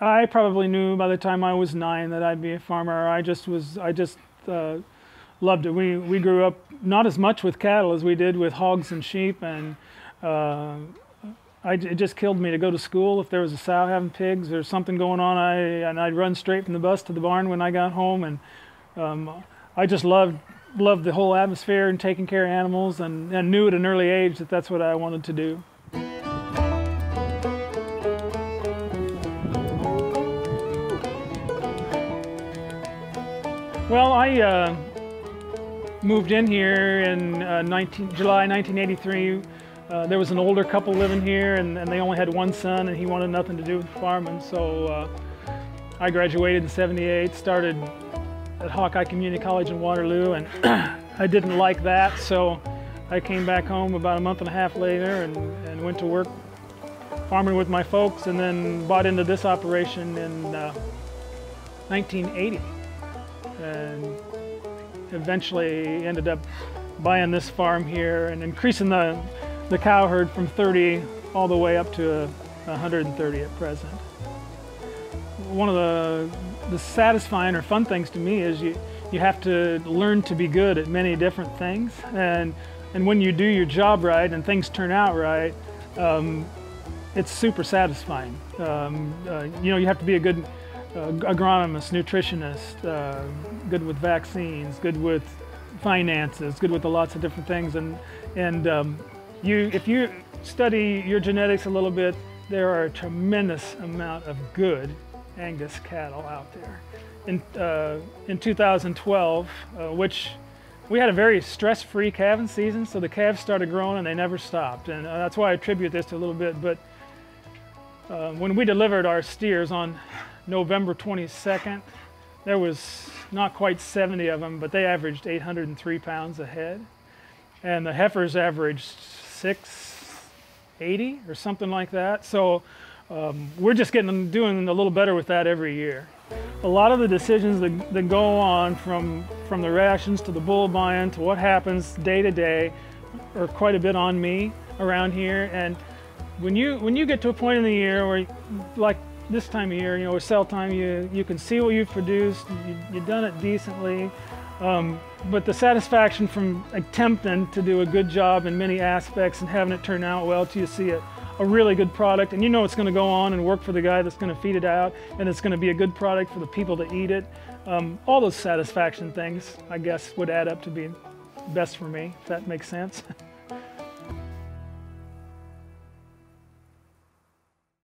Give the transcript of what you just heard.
I probably knew by the time I was 9 that I'd be a farmer. I just loved it. We grew up not as much with cattle as we did with hogs and sheep, and it just killed me to go to school. If there was a sow having pigs or something going on, I'd run straight from the bus to the barn when I got home, and I just loved the whole atmosphere and taking care of animals, and knew at an early age that that's what I wanted to do. Well, I moved in here in July 1983. There was an older couple living here, and they only had one son, and he wanted nothing to do with farming. So I graduated in '78, started at Hawkeye Community College in Waterloo, and I didn't like that, so I came back home about a month and a half later and went to work farming with my folks, and then bought into this operation in 1980. And eventually ended up buying this farm here and increasing the cow herd from 30 all the way up to 130 at present. One of the satisfying or fun things to me is you have to learn to be good at many different things, and when you do your job right and things turn out right, it's super satisfying. You have to be a good agronomist, nutritionist, good with vaccines, good with finances, good with lots of different things, and if you study your genetics a little bit, there are a tremendous amount of good Angus cattle out there. In 2012, which we had a very stress-free calving season, so the calves started growing and they never stopped, and that's why I attribute this to a little bit. But when we delivered our steers on November 22nd, there was not quite 70 of them, but they averaged 803 pounds a head, and the heifers averaged 680 or something like that. So we're just doing a little better with that every year. A lot of the decisions that go on from the rations to the bull buy-in to what happens day to day are quite a bit on me around here. And when you get to a point in the year where, like this time of year, or sell time, you can see what you've produced, you've done it decently, but the satisfaction from attempting to do a good job in many aspects and having it turn out well till you see a really good product, and it's going to go on and work for the guy that's going to feed it out, and it's going to be a good product for the people that eat it. All those satisfaction things, I guess, would add up to being best for me, if that makes sense.